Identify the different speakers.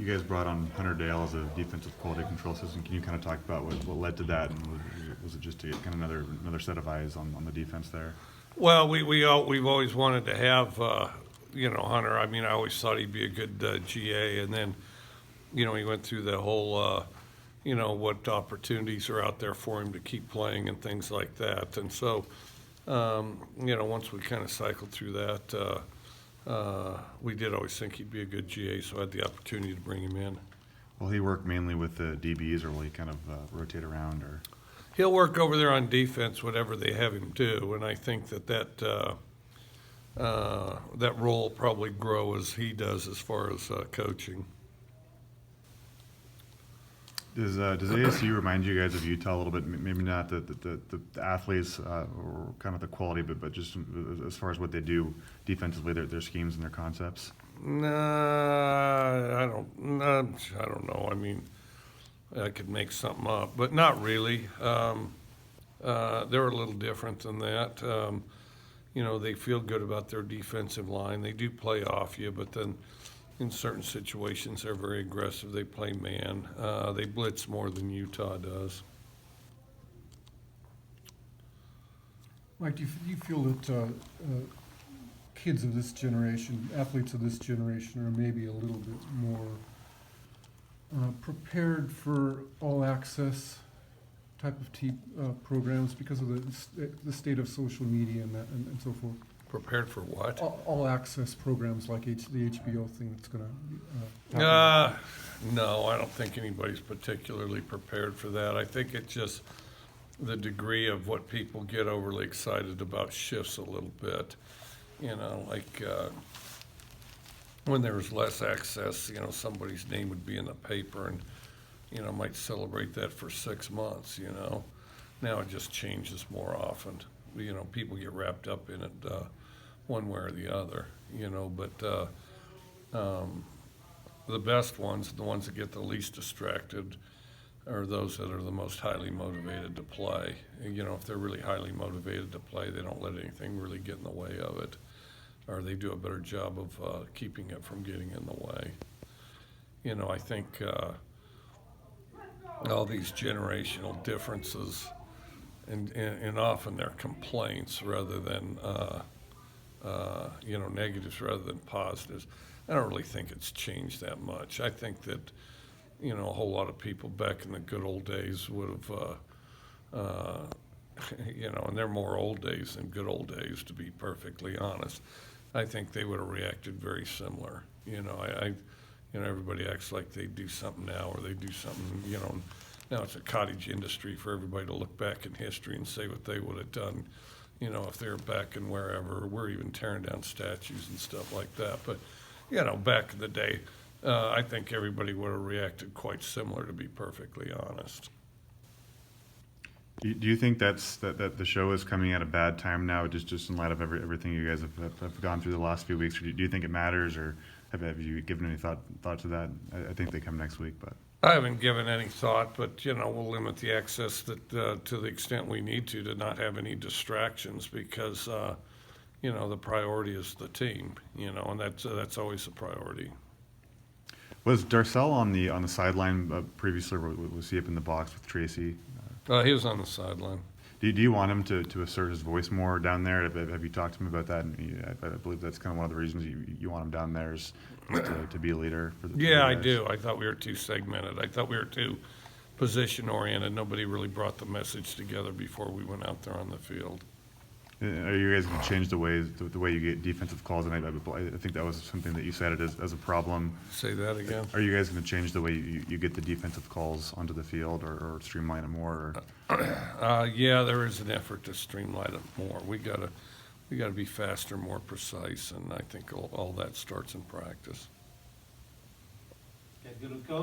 Speaker 1: You guys brought on Hunter Dale as a defensive quality control system. Can you kind of talk about what led to that, and was it just to get kind of another set of eyes on the defense there?
Speaker 2: Well, we've always wanted to have Hunter. I mean, I always thought he'd be a good GA, and then he went through the whole what opportunities are out there for him to keep playing and things like that. And so once we kind of cycled through that, we did always think he'd be a good GA, so I had the opportunity to bring him in.
Speaker 1: Will he work mainly with the DBs, or will he kind of rotate around? Or
Speaker 2: He'll work over there on defense, whatever they have him do, and I think that role will probably grow as he does as far as coaching.
Speaker 1: Does ASU remind you guys of Utah a little bit? Maybe not the athletes or kind of the quality, but just as far as what they do defensively, their schemes and their concepts.
Speaker 2: Nah, I don't know. I mean, I could make something up, but not really. They're a little different than that. They feel good about their defensive line. They do play off you, but then in certain situations they're very aggressive. They play man. They blitz more than Utah does.
Speaker 3: Mike, do you feel that kids of this generation, athletes of this generation, are maybe a little bit more prepared for all-access type of programs because of the state of social media and so forth?
Speaker 2: Prepared for what?
Speaker 3: All-access programs like the HBO thing that's going to happen.
Speaker 2: No, I don't think anybody's particularly prepared for that. I think it's just the degree of what people get overly excited about shifts a little bit. When there was less access, somebody's name would be in the paper and, might celebrate that for 6 months, Now it just changes more often. People get wrapped up in it one way or the other, but the best ones, the ones that get the least distracted, are those that are the most highly motivated to play. If they're really highly motivated to play, they don't let anything really get in the way of it, or they do a better job of keeping it from getting in the way. I think all these generational differences and often they're complaints rather than negatives rather than positives. I don't really think it's changed that much. I think that a whole lot of people back in the good old days would have and they're more old days than good old days, to be perfectly honest. I think they would have reacted very similar. Everybody acts like they do something now, or they do something, now it's a cottage industry for everybody to look back in history and say what they would have done, if they were back in wherever. We're even tearing down statues and stuff like that. But, back in the day, I think everybody would have reacted quite similar, to be perfectly honest.
Speaker 1: Do you think that the show is coming at a bad time now, just in light of everything you guys have gone through the last few weeks? Or do you think it matters, or have you given any thought to that? I think they come next week, but
Speaker 2: I haven't given any thought, but we'll limit the access to the extent we need to not have any distractions, because the priority is the team, and that's always a priority.
Speaker 1: Was Darcel on the sideline previously? Was he up in the box with Tracy?
Speaker 2: He was on the sideline.
Speaker 1: Do you want him to assert his voice more down there? Have you talked to him about that? And I believe that's kind of one of the reasons you want him down there, is to be a leader for the
Speaker 2: Yeah, I
Speaker 1: guys.
Speaker 2: do. I thought we were too segmented. I thought we were too position-oriented. Nobody really brought the message together before we went out there on the field.
Speaker 1: Are you guys going to change the way you get defensive calls? And I think that was something that you cited as a problem.
Speaker 2: Say that again?
Speaker 1: Are you guys going to change the way you get the defensive calls onto the field, or streamline it more?
Speaker 2: Yeah, there is an effort to streamline it more. We gotta be faster, more precise, and I think all that starts in practice.
Speaker 4: Okay, good with coach.